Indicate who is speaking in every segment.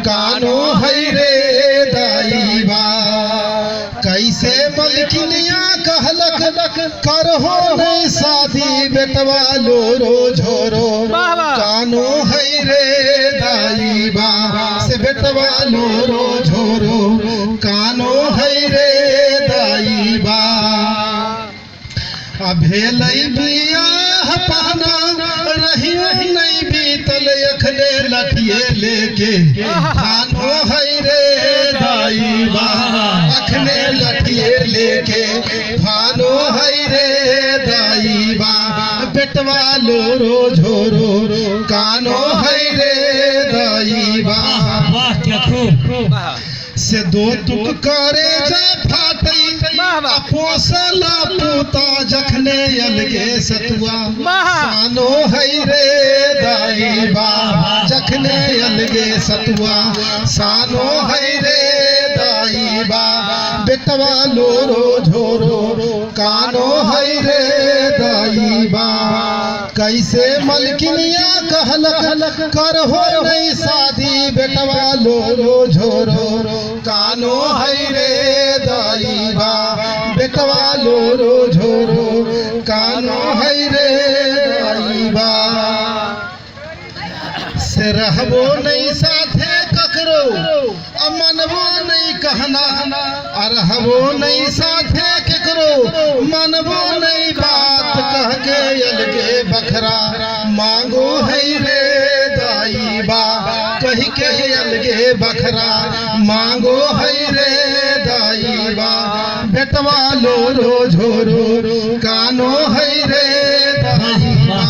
Speaker 1: कानो है रे दाईबा। कैसे मलकिनिया कहलक करहो नहीं शादी बेटवा लोरो झोरो, कानो है रे दाईबा से बेटवा लोरो झोरो, कानो है रे दाईबा। भेलै बियाह पाना रही नहीं बीतल अखने लठिए लेके, कानो है रे दाईबा अखने लठिए लेके, कानो है रे दाईबा बेटवा लोरो झोरो, कानो है रे दाईबा। से दो तुक करे जा फाटई पोसला पोता जखने अलगे सतुआ, सानो है रे दाईबा जखने अलगे सतुआ, सानो है रे दाईबा बेटवा लोरो झोरो, कानो है रे दाईबा। कैसे मलकिनिया कहलक करहो नहीं शादी बेटवा लोरो झोरो, कानो है रे दाईबा बेटवा लोरो झोरो, कानो है रे दाईबा। से रहबो नहीं साथे ककरो मनबो नहीं कहना, रहबो नहीं साथे ककरो मनबो नहीं बात, कह के अलगे बखरा मांगो है रे दाईबा, कह के अलगे बखरा मांगो है रे दाईबा बेटवा लोरो झोरो, कानो है रे दाईबा।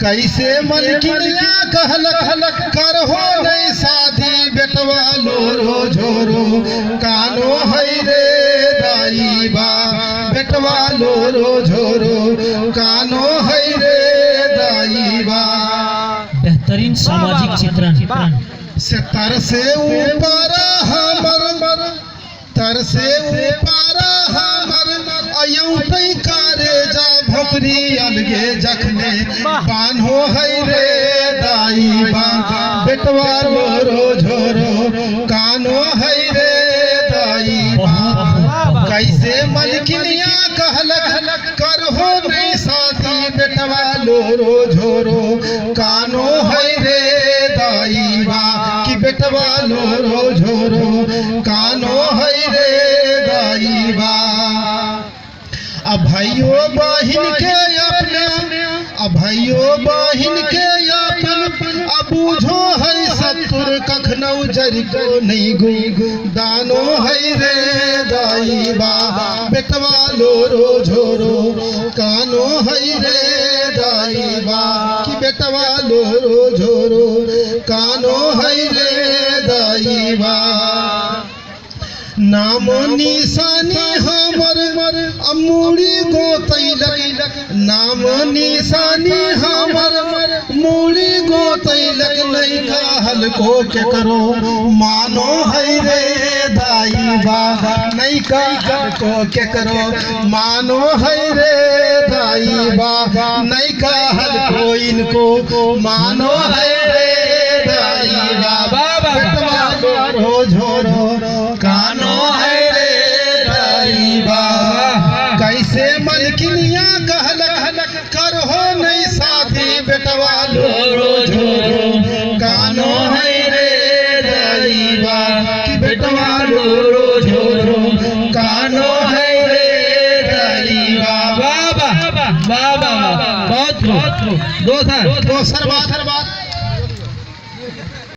Speaker 1: कैसे मलकिनिया कहलक करहो नहीं शादी बेटवा लोरो झोरो, कानो है रे दाईबा बेटवा लोरो झोरो, कानो है रे दाईबा।
Speaker 2: बेहतरीन सामाजिक चित्रण
Speaker 1: से तर से ऊपर हमर, तर से ऊपर हमर अयौतई कारे जा भोकरी अलगे जखने, बान्हो है रे दाईबा बेटवा लोरो झोरो, कानो है रे दाईबा। कैसे मलकिनिया कहलक करहो नहीं शादी बेटवा लोरो झोरो, कानो है रे दाईबा कि बेटवा लोरो झोरो, कानो है रे दाईबा। अब भाइयों बहिन के अपने, अब भाइयों बहिन के अपन बूझो है सतुर कखनौ जरी को नहीं गो, दानो है रे दाईबा बेटवा लोरो झोरो, कानो है रे दाईबा कि बेटवा लोरो झोरो, कानो है रे दाईबा। नाम निशानी हमर मूड़ी गोतैलक, नाम निशानी हमर मूड़ी गोतैलक, नहीं कहल को के करो मानो है रे दाईबा, नहीं कहल को के करो मानो है रे दाईबा, नहीं कहल को इनको मानो है रे दाईबा। बेटवा लोरो झोरो, कानो है रे दाईबा। कैसे मलकिनिया कहलक करहो नहीं शादी बेटवा लोरो झोरो, कानो है रे दाईबा कि बेटवा लोरो झोरो, कानो है रे दाईबा। बाबा बाबा बहुत दोसर बात